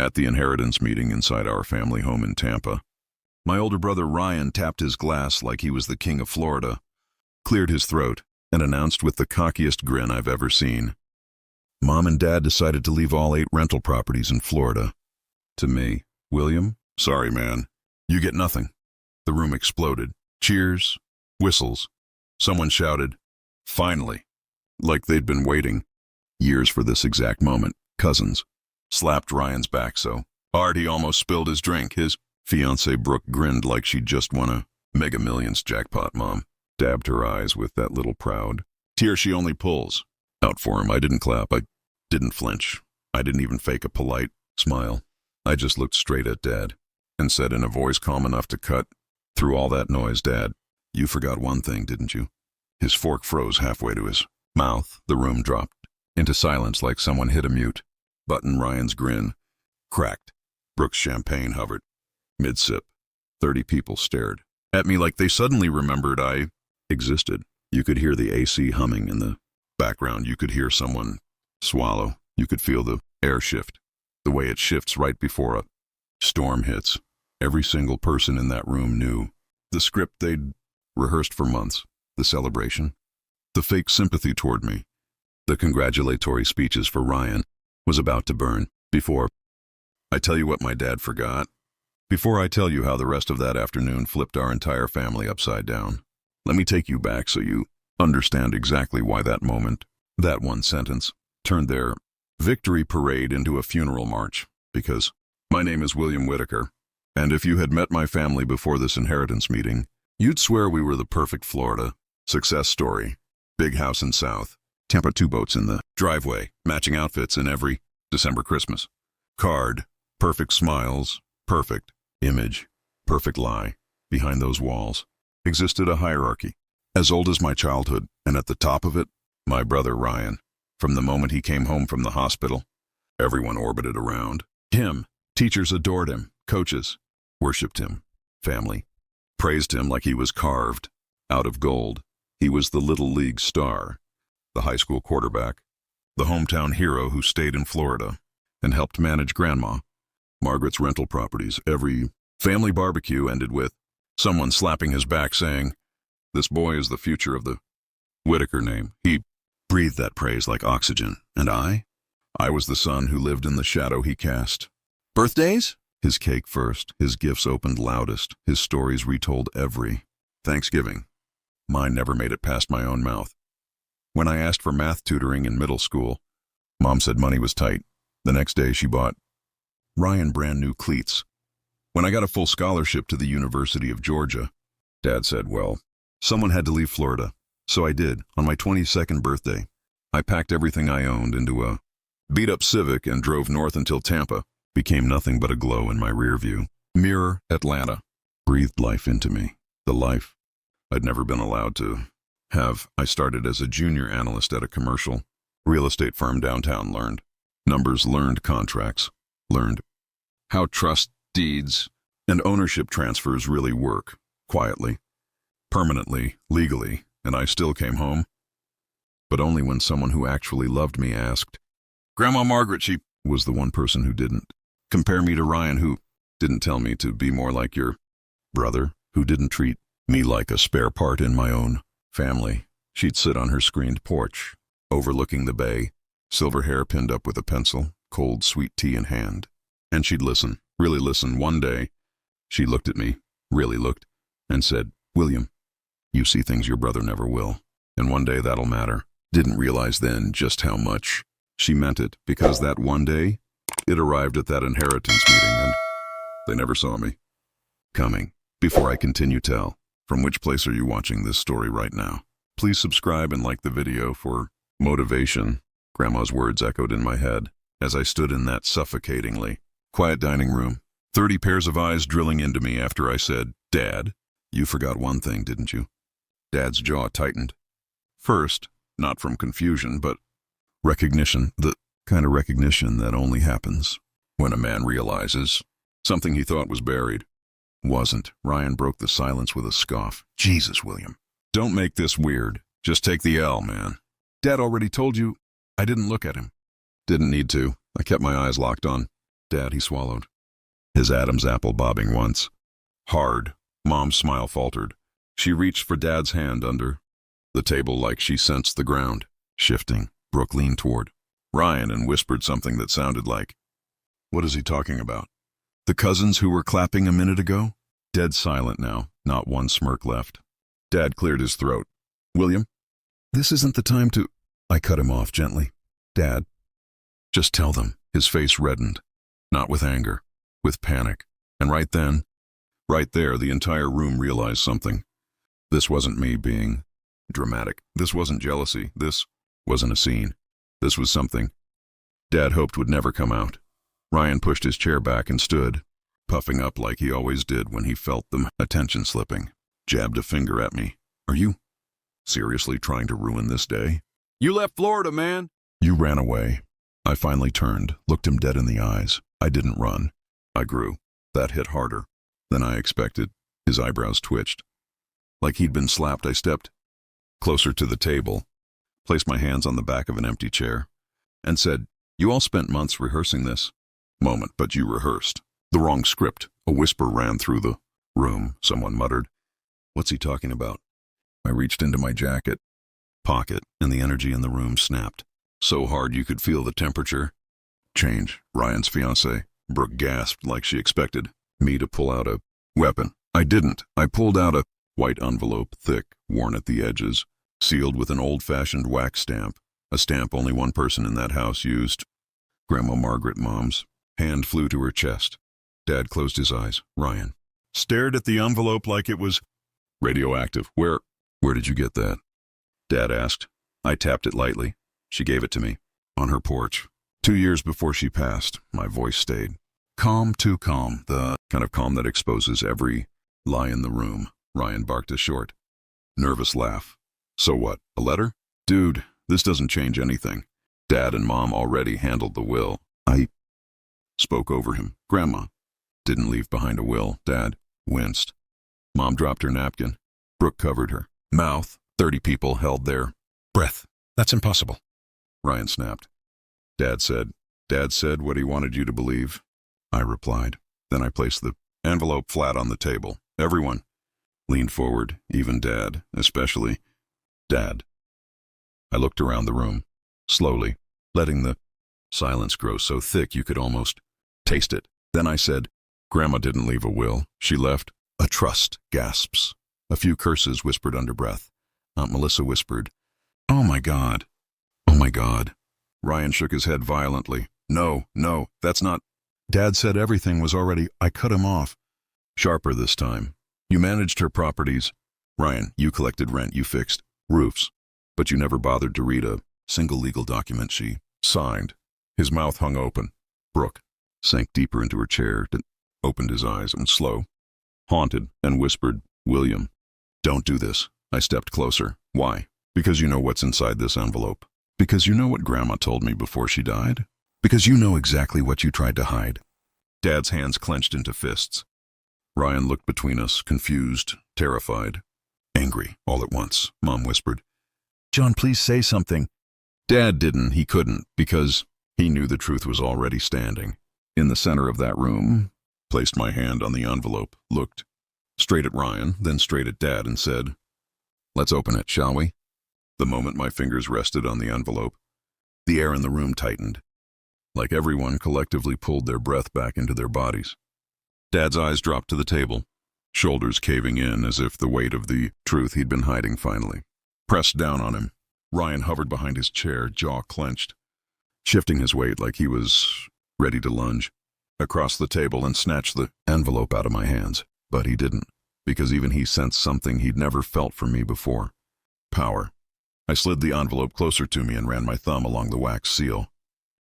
At the inheritance meeting inside our family home in Tampa, my older brother Ryan tapped his glass like he was the king of Florida, cleared his throat, and announced with the cockiest grin I've ever seen, Mom and Dad decided to leave all 8 rental properties in Florida. To me, William, sorry man, you get nothing. The room exploded. Cheers, whistles. Someone shouted, finally, like they'd been waiting years for this exact moment. Cousins slapped Ryan's back so hard he almost spilled his drink. His fiancée Brooke grinned like she'd just won a Mega Millions jackpot. Mom dabbed her eyes with that little proud tear she only pulls out for him. I didn't clap. I didn't flinch. I didn't even fake a polite smile. I just looked straight at Dad and said in a voice calm enough to cut through all that noise, Dad, you forgot one thing, didn't you? His fork froze halfway to his mouth. The room dropped into silence like someone hit a mute button. Ryan's grin cracked. Brooke's champagne hovered mid-sip. 30 people stared at me like they suddenly remembered I existed. You could hear the AC humming in the background. You could hear someone swallow. You could feel the air shift, the way it shifts right before a storm hits. Every single person in that room knew the script they'd rehearsed for months, the celebration, the fake sympathy toward me, the congratulatory speeches for Ryan was about to burn. Before I tell you what my dad forgot, before I tell you how the rest of that afternoon flipped our entire family upside down, let me take you back so you understand exactly why that moment, that one sentence, turned their victory parade into a funeral march. Because my name is William Whitaker, and if you had met my family before this inheritance meeting, you'd swear we were the perfect Florida success story. Big house in South Tampa, 2 boats in the driveway, matching outfits in every December Christmas card, perfect smiles, perfect image, perfect lie. Behind those walls existed a hierarchy as old as my childhood, and at the top of it, my brother Ryan. From the moment he came home from the hospital, everyone orbited around him. Teachers adored him, coaches worshipped him, family praised him like he was carved out of gold. He was the little league star, the high school quarterback, the hometown hero who stayed in Florida and helped manage Grandma Margaret's rental properties. Every family barbecue ended with someone slapping his back saying, this boy is the future of the Whitaker name. He breathed that praise like oxygen. And I was the son who lived in the shadow he cast. Birthdays? His cake first, his gifts opened loudest, his stories retold every Thanksgiving. Mine never made it past my own mouth. When I asked for math tutoring in middle school, Mom said money was tight. The next day she bought Ryan brand new cleats. When I got a full scholarship to the University of Georgia, Dad said, well, someone had to leave Florida. So I did. On my 22nd birthday, I packed everything I owned into a beat-up Civic and drove north until Tampa became nothing but a glow in my rear view mirror. Atlanta breathed life into me, the life I'd never been allowed to have. I started as a junior analyst at a commercial real estate firm downtown, learned numbers, learned contracts, learned how trust deeds and ownership transfers really work, quietly, permanently, legally, and I still came home. But only when someone who actually loved me asked. Grandma Margaret, she was the one person who didn't compare me to Ryan, who didn't tell me to be more like your brother, who didn't treat me like a spare part in my own family. She'd sit on her screened porch, overlooking the bay, silver hair pinned up with a pencil, cold sweet tea in hand. And she'd listen, really listen. One day, she looked at me, really looked, and said, William, you see things your brother never will. And one day that'll matter. Didn't realize then just how much she meant it, because that one day, it arrived at that inheritance meeting and they never saw me coming. Before I continue, tell, from which place are you watching this story right now? Please subscribe and like the video for motivation. Grandma's words echoed in my head as I stood in that suffocatingly quiet dining room, 30 pairs of eyes drilling into me after I said, Dad, you forgot one thing, didn't you? Dad's jaw tightened. First, not from confusion, but recognition, the kind of recognition that only happens when a man realizes something he thought was buried wasn't. Ryan broke the silence with a scoff. Jesus, William, don't make this weird. Just take the L, man. Dad already told you. I didn't look at him. Didn't need to. I kept my eyes locked on Dad, he swallowed, his Adam's apple bobbing once. Hard. Mom's smile faltered. She reached for Dad's hand under the table like she sensed the ground shifting. Brooke leaned toward Ryan and whispered something that sounded like, "What is he talking about? The cousins who were clapping a minute ago?" Dead silent now, not one smirk left. Dad cleared his throat. "William, this isn't the time to—" I cut him off gently. "Dad, just tell them." His face reddened, not with anger, with panic. And right then, right there, the entire room realized something. This wasn't me being dramatic. This wasn't jealousy. This wasn't a scene. This was something Dad hoped would never come out. Ryan pushed his chair back and stood, puffing up like he always did when he felt the attention slipping. Jabbed a finger at me. "Are you seriously trying to ruin this day? You left Florida, man. You ran away." I finally turned, looked him dead in the eyes. I didn't run. I grew. That hit harder than I expected. His eyebrows twitched. Like he'd been slapped, I stepped closer to the table, placed my hands on the back of an empty chair, and said, "You all spent months rehearsing this moment, but you rehearsed the wrong script." A whisper ran through the room. Someone muttered, "What's he talking about?" I reached into my jacket pocket, and the energy in the room snapped. So hard you could feel the temperature change. Ryan's fiancée. Brooke gasped like she expected me to pull out a weapon. I didn't. I pulled out a white envelope, thick, worn at the edges, sealed with an old-fashioned wax stamp, a stamp only one person in that house used. Grandma Margaret. Mom's hand flew to her chest. Dad closed his eyes. Ryan stared at the envelope like it was radioactive. Where did you get that?" Dad asked. I tapped it lightly. She gave it to me. On her porch. 2 years before she passed. My voice stayed calm, too calm, the kind of calm that exposes every lie in the room. Ryan barked a short, nervous laugh. "So what, a letter? Dude, this doesn't change anything. Dad and Mom already handled the will." I spoke over him. "Grandma didn't leave behind a will." Dad winced. Mom dropped her napkin. Brooke covered her mouth. 30 people held their breath. "That's impossible," Ryan snapped. Dad said what he wanted you to believe," I replied. Then I placed the envelope flat on the table. Everyone leaned forward, even Dad, especially Dad. I looked around the room, slowly, letting the silence grow so thick you could almost taste it. Then I said, "Grandma didn't leave a will. She left a trust." Gasps. A few curses whispered under breath. Aunt Melissa whispered, "Oh my God. Oh my God." Ryan shook his head violently. No, that's not." Dad said everything was already—" I cut him off. Sharper this time. "You managed her properties. Ryan, you collected rent, you fixed roofs. But you never bothered to read a single legal document she signed." His mouth hung open. Brooke sank deeper into her chair, opened his eyes, and slow, haunted, and whispered, "William, don't do this." I stepped closer. "Why?" "Because you know what's inside this envelope. Because you know what Grandma told me before she died. Because you know exactly what you tried to hide." Dad's hands clenched into fists. Ryan looked between us, confused, terrified, angry, all at once. Mom whispered, "John, please say something." Dad didn't. He couldn't, because he knew the truth was already standing. In the center of that room, placed my hand on the envelope, looked straight at Ryan, then straight at Dad, and said, "Let's open it, shall we?" The moment my fingers rested on the envelope, the air in the room tightened, like everyone collectively pulled their breath back into their bodies. Dad's eyes dropped to the table, shoulders caving in as if the weight of the truth he'd been hiding finally pressed down on him. Ryan hovered behind his chair, jaw clenched, shifting his weight like he was ready to lunge across the table and snatch the envelope out of my hands. But he didn't, because even he sensed something he'd never felt from me before. Power. I slid the envelope closer to me and ran my thumb along the wax seal.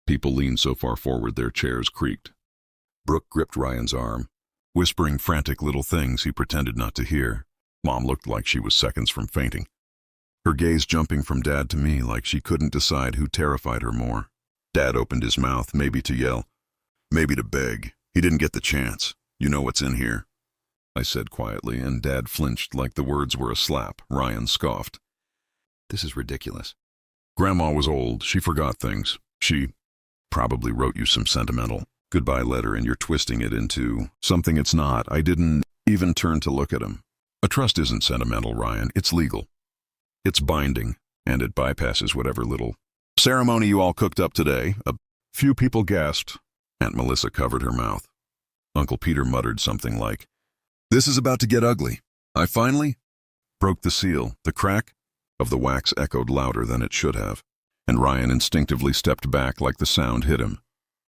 People leaned so far forward their chairs creaked. Brooke gripped Ryan's arm, whispering frantic little things he pretended not to hear. Mom looked like she was seconds from fainting, her gaze jumping from Dad to me like she couldn't decide who terrified her more. Dad opened his mouth, maybe to yell, maybe to beg. He didn't get the chance. "You know what's in here," I said quietly, and Dad flinched like the words were a slap. Ryan scoffed. "This is ridiculous. Grandma was old. She forgot things. She probably wrote you some sentimental goodbye letter and you're twisting it into something it's not. I didn't even turn to look at him. A trust isn't sentimental, Ryan. It's legal. It's binding, and it bypasses whatever little ceremony you all cooked up today. A few people gasped. Aunt Melissa covered her mouth. Uncle Peter muttered something like, "This is about to get ugly." I finally broke the seal. The crack of the wax echoed louder than it should have, and Ryan instinctively stepped back like the sound hit him.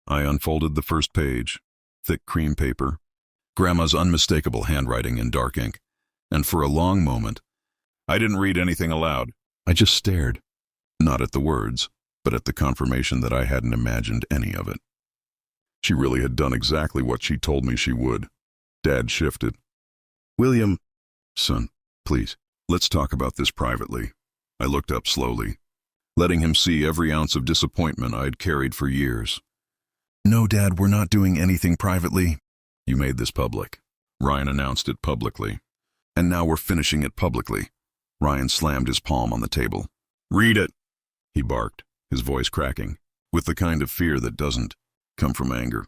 I unfolded the first page, thick cream paper, Grandma's unmistakable handwriting in dark ink, and for a long moment, I didn't read anything aloud. I just stared, not at the words, but at the confirmation that I hadn't imagined any of it. She really had done exactly what she told me she would. Dad shifted. "William, son, please, let's talk about this privately." I looked up slowly, letting him see every ounce of disappointment I'd carried for years. "No, Dad, we're not doing anything privately." "You made this public." Ryan announced it publicly. "And now we're finishing it publicly." Ryan slammed his palm on the table. "Read it," he barked, his voice cracking, with the kind of fear that doesn't come from anger,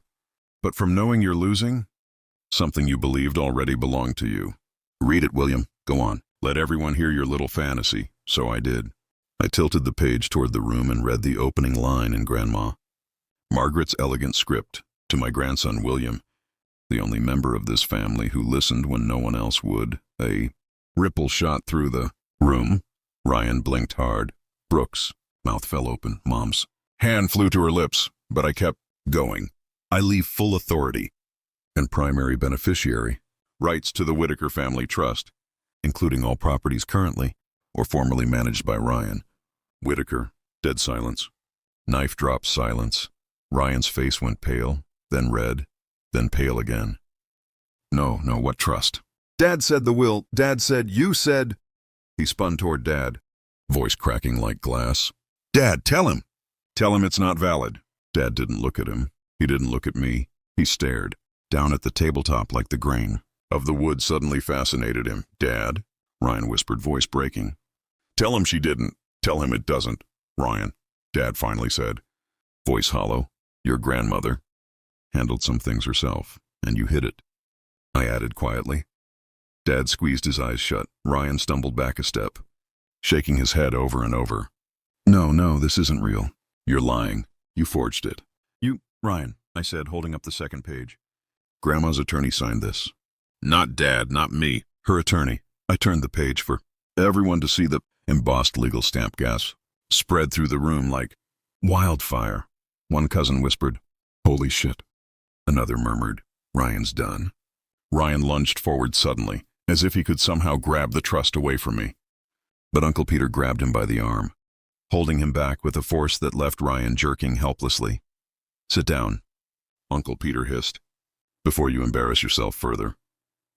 but from knowing you're losing something you believed already belonged to you. "Read it, William. Go on. Let everyone hear your little fantasy." So I did. I tilted the page toward the room and read the opening line in Grandma Margaret's elegant script to my grandson William, the only member of this family who listened when no one else would. A ripple shot through the room. Ryan blinked hard. Brooks' mouth fell open. Mom's hand flew to her lips, but I kept going. "I leave full authority and primary beneficiary rights to the Whitaker Family Trust, including all properties currently or formerly managed by Ryan." Whitaker, dead silence. Knife drop silence. Ryan's face went pale, then red, then pale again. No, what trust?" "Dad said the will. Dad said you said." He spun toward Dad, voice cracking like glass. "Dad, tell him. Tell him it's not valid." Dad didn't look at him. He didn't look at me. He stared, down at the tabletop like the grain of the wood suddenly fascinated him. "Dad," Ryan whispered, voice breaking. "Tell him she didn't. Tell him it doesn't." "Ryan," Dad finally said, voice hollow, "your grandmother handled some things herself, and you hid it." I added quietly. Dad squeezed his eyes shut. Ryan stumbled back a step, shaking his head over and over. No, this isn't real. You're lying. You forged it." "Ryan," I said, holding up the second page. "Grandma's attorney signed this." "Not Dad, not me." "Her attorney." I turned the page for everyone to see. The embossed legal stamp gas spread through the room like wildfire. One cousin whispered, "Holy shit." Another murmured, "Ryan's done." Ryan lunged forward suddenly, as if he could somehow grab the trust away from me. But Uncle Peter grabbed him by the arm, holding him back with a force that left Ryan jerking helplessly. "Sit down," Uncle Peter hissed, "before you embarrass yourself further."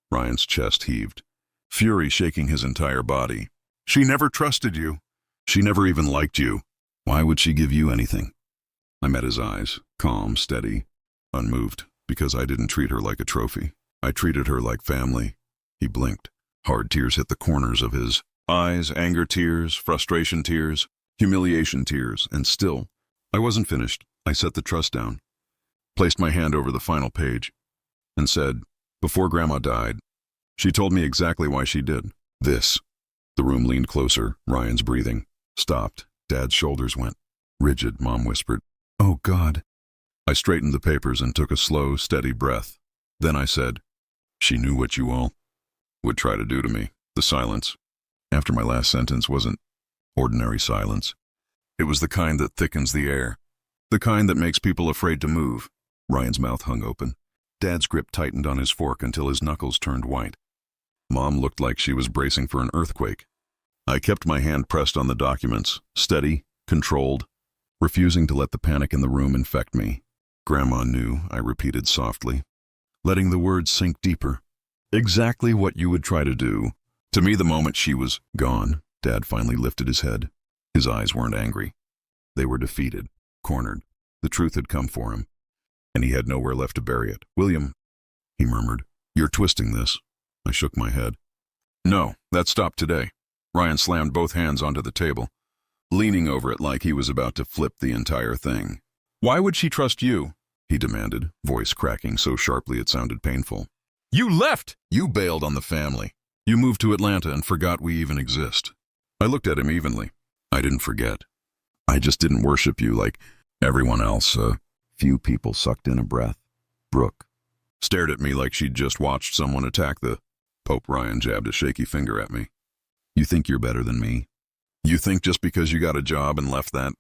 Ryan's chest heaved, fury shaking his entire body. "She never trusted you. She never even liked you. Why would she give you anything?" I met his eyes, calm, steady, unmoved, because I didn't treat her like a trophy. I treated her like family. He blinked. Hard tears hit the corners of his eyes, anger tears, frustration tears, humiliation tears, and still, I wasn't finished. I set the trust down, placed my hand over the final page, and said, "Before Grandma died, she told me exactly why she did this." The room leaned closer. Ryan's breathing stopped. Dad's shoulders went rigid. Mom whispered, "Oh, God." I straightened the papers and took a slow, steady breath. Then I said, "She knew what you all would try to do to me." The silence after my last sentence wasn't ordinary silence. It was the kind that thickens the air, the kind that makes people afraid to move. Ryan's mouth hung open. Dad's grip tightened on his fork until his knuckles turned white. Mom looked like she was bracing for an earthquake. I kept my hand pressed on the documents, steady, controlled, refusing to let the panic in the room infect me. "Grandma knew," I repeated softly, letting the words sink deeper. "Exactly what you would try to do to me the moment she was gone." Dad finally lifted his head. His eyes weren't angry. They were defeated, cornered. The truth had come for him, and he had nowhere left to bury it. "William," he murmured, "you're twisting this." I shook my head. "No, that stopped today." Ryan slammed both hands onto the table, leaning over it like he was about to flip the entire thing. "Why would she trust you?" he demanded, voice cracking so sharply it sounded painful. You left! You bailed on the family. You moved to Atlanta and forgot we even exist. I looked at him evenly. I didn't forget. I just didn't worship you like everyone else. Few people sucked in a breath. Brooke stared at me like she'd just watched someone attack the Pope. Ryan jabbed a shaky finger at me. You think you're better than me? You think just because you got a job and left that,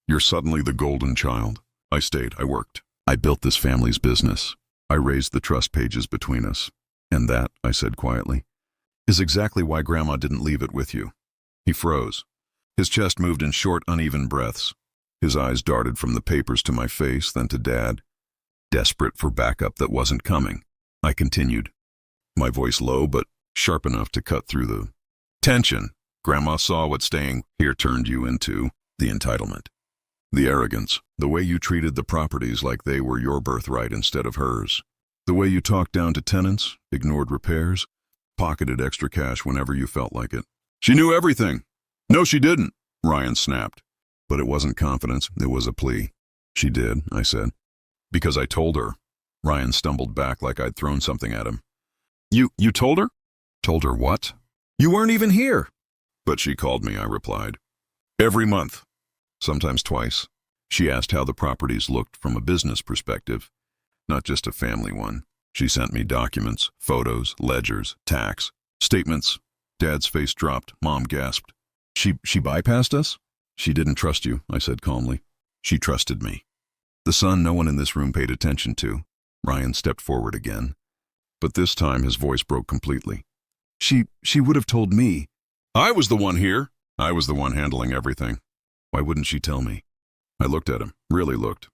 you're suddenly the golden child? I stayed, I worked. I built this family's business. I raised the trust pages between us. And that, I said quietly, is exactly why Grandma didn't leave it with you. He froze. His chest moved in short, uneven breaths. His eyes darted from the papers to my face, then to Dad. Desperate for backup that wasn't coming, I continued, my voice low but sharp enough to cut through the tension. Grandma saw what staying here turned you into, the entitlement, the arrogance, the way you treated the properties like they were your birthright instead of hers, the way you talked down to tenants, ignored repairs, pocketed extra cash whenever you felt like it. She knew everything. No, she didn't, Ryan snapped. But it wasn't confidence, it was a plea. She did, I said. Because I told her. Ryan stumbled back like I'd thrown something at him. You told her? Told her what? You weren't even here. But she called me, I replied. Every month. Sometimes twice. She asked how the properties looked from a business perspective, not just a family one. She sent me documents, photos, ledgers, tax, statements. Dad's face dropped. Mom gasped. She bypassed us? She didn't trust you, I said calmly. She trusted me. The son no one in this room paid attention to. Ryan stepped forward again. But this time his voice broke completely. She would have told me. I was the one here. I was the one handling everything. Why wouldn't she tell me? I looked at him, really looked.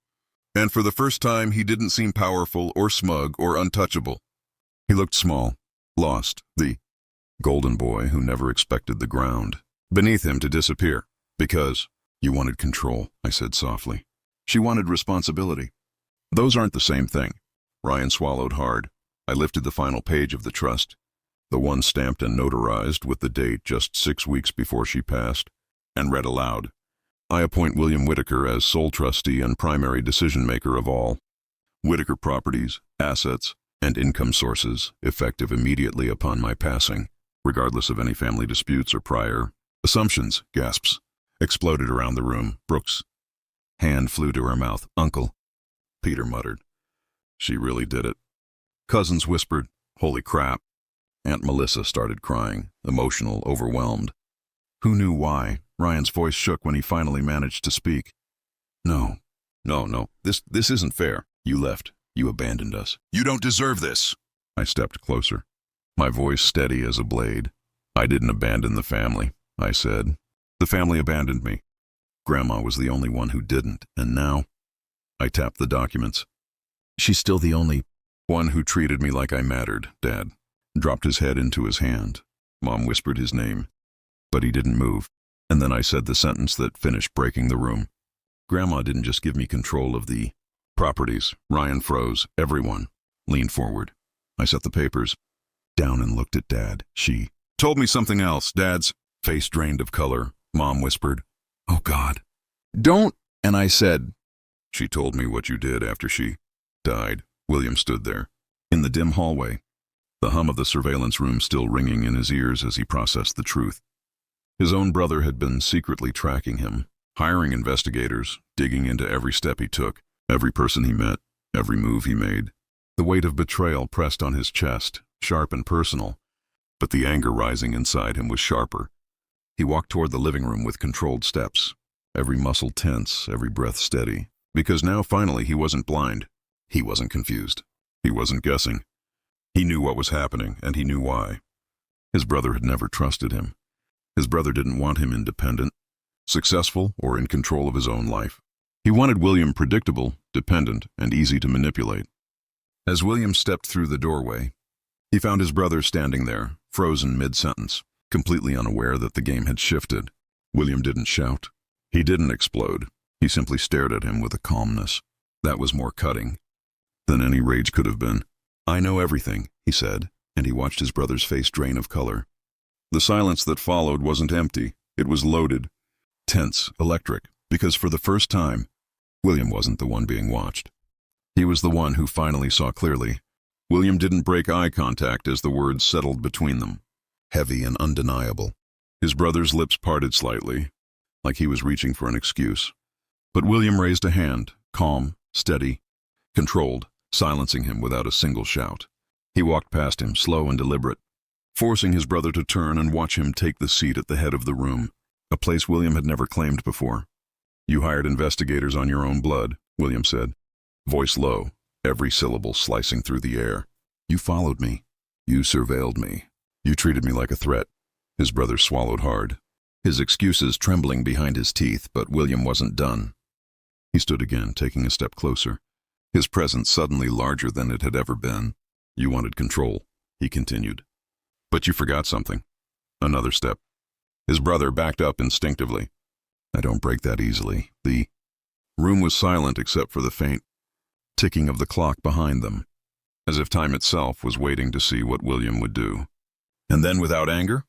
And for the first time, he didn't seem powerful or smug or untouchable. He looked small, lost, the golden boy who never expected the ground beneath him to disappear. Because you wanted control, I said softly. She wanted responsibility. Those aren't the same thing. Ryan swallowed hard. I lifted the final page of the trust, the one stamped and notarized with the date just 6 weeks before she passed, and read aloud. I appoint William Whitaker as sole trustee and primary decision-maker of all Whitaker properties, assets, and income sources, effective immediately upon my passing, regardless of any family disputes or prior assumptions. Gasps exploded around the room. Brooke's hand flew to her mouth. Uncle, Peter muttered. She really did it. Cousins whispered, holy crap. Aunt Melissa started crying, emotional, overwhelmed. Who knew why? Ryan's voice shook when he finally managed to speak. No. This isn't fair. You left. You abandoned us. You don't deserve this. I stepped closer, my voice steady as a blade. I didn't abandon the family, I said. The family abandoned me. Grandma was the only one who didn't, and now? I tapped the documents. She's still the only one who treated me like I mattered, Dad. Dropped his head into his hand. Mom whispered his name, but he didn't move. And then I said the sentence that finished breaking the room. Grandma didn't just give me control of the properties. Ryan froze. Everyone leaned forward. I set the papers down and looked at Dad. She told me something else. Dad's face drained of color. Mom whispered, oh God, don't. And I said, she told me what you did after she died. William stood there, in the dim hallway, the hum of the surveillance room still ringing in his ears as he processed the truth. His own brother had been secretly tracking him, hiring investigators, digging into every step he took, every person he met, every move he made. The weight of betrayal pressed on his chest, sharp and personal, but the anger rising inside him was sharper. He walked toward the living room with controlled steps, every muscle tense, every breath steady, because now finally he wasn't blind. He wasn't confused. He wasn't guessing. He knew what was happening, and he knew why. His brother had never trusted him. His brother didn't want him independent, successful, or in control of his own life. He wanted William predictable, dependent, and easy to manipulate. As William stepped through the doorway, he found his brother standing there, frozen mid-sentence, completely unaware that the game had shifted. William didn't shout. He didn't explode. He simply stared at him with a calmness that was more cutting than any rage could have been. I know everything, he said, and he watched his brother's face drain of color. The silence that followed wasn't empty. It was loaded, tense, electric, because for the first time, William wasn't the one being watched. He was the one who finally saw clearly. William didn't break eye contact as the words settled between them, heavy and undeniable. His brother's lips parted slightly, like he was reaching for an excuse. But William raised a hand, calm, steady, controlled, silencing him without a single shout. He walked past him, slow and deliberate, forcing his brother to turn and watch him take the seat at the head of the room, a place William had never claimed before. "You hired investigators on your own blood," William said, voice low, every syllable slicing through the air. "You followed me. You surveilled me. You treated me like a threat." His brother swallowed hard, his excuses trembling behind his teeth, but William wasn't done. He stood again, taking a step closer, his presence suddenly larger than it had ever been. "You wanted control," he continued. "But you forgot something." Another step. His brother backed up instinctively. "I don't break that easily." The room was silent except for the faint ticking of the clock behind them, as if time itself was waiting to see what William would do. And then, without anger,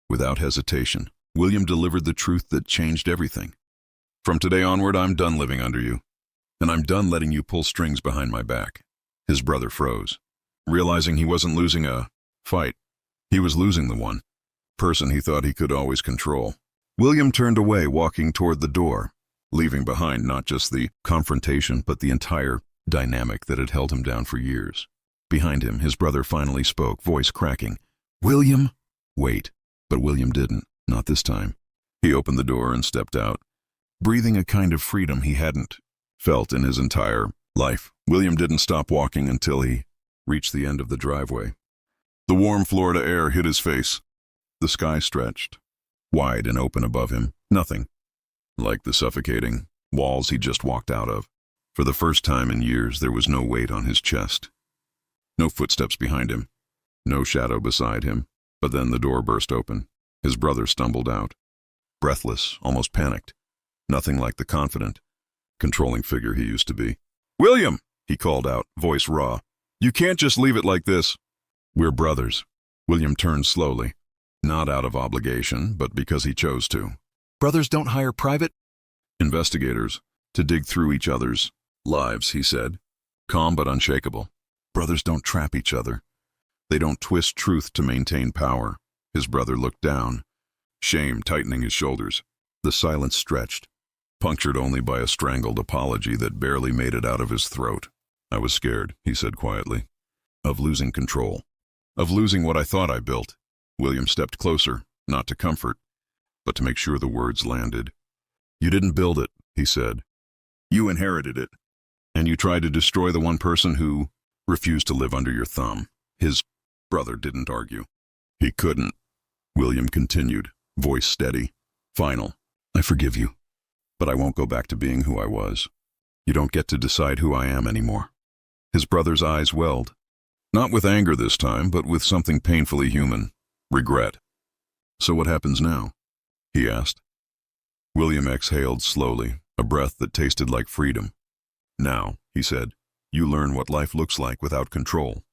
without hesitation, William delivered the truth that changed everything. "From today onward, I'm done living under you, and I'm done letting you pull strings behind my back." His brother froze, realizing he wasn't losing a fight. He was losing the one person he thought he could always control. William turned away, walking toward the door, leaving behind not just the confrontation, but the entire dynamic that had held him down for years. Behind him, his brother finally spoke, voice cracking. "William!" Wait. But William didn't, not this time. He opened the door and stepped out, breathing a kind of freedom he hadn't felt in his entire life. William didn't stop walking until he reached the end of the driveway. The warm Florida air hit his face. The sky stretched, wide and open above him. Nothing like the suffocating walls he just walked out of. For the first time in years, there was no weight on his chest. No footsteps behind him. No shadow beside him. But then the door burst open. His brother stumbled out, breathless, almost panicked. Nothing like the confident, controlling figure he used to be. "William!" he called out, voice raw. "You can't just leave it like this." "We're brothers." William turned slowly, not out of obligation, but because he chose to. "Brothers don't hire private investigators to dig through each other's lives," he said, calm but unshakable. "Brothers don't trap each other. They don't twist truth to maintain power." His brother looked down, shame tightening his shoulders. The silence stretched, punctured only by a strangled apology that barely made it out of his throat. "I was scared," he said quietly, "of losing control, of losing what I thought I built." William stepped closer, not to comfort, but to make sure the words landed. "You didn't build it," he said. "You inherited it, and you tried to destroy the one person who refused to live under your thumb." His brother didn't argue. "He couldn't," William continued, voice steady, final. "I forgive you, but I won't go back to being who I was. You don't get to decide who I am anymore." His brother's eyes welled, not with anger this time, but with something painfully human, regret. "So what happens now?" he asked. William exhaled slowly, a breath that tasted like freedom. "Now," he said, "you learn what life looks like without control.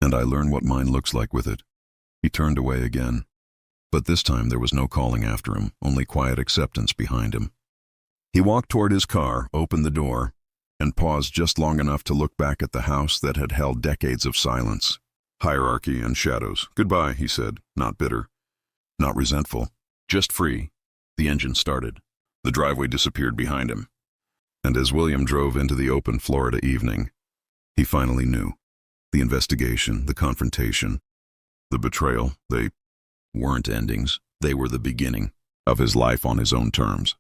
And I learn what mine looks like with it." He turned away again. But this time there was no calling after him, only quiet acceptance behind him. He walked toward his car, opened the door, and paused just long enough to look back at the house that had held decades of silence, hierarchy and shadows. "Goodbye," he said, not bitter, not resentful, just free. The engine started. The driveway disappeared behind him. And as William drove into the open Florida evening, he finally knew. The investigation, the confrontation, the betrayal, they weren't endings. They were the beginning of his life on his own terms.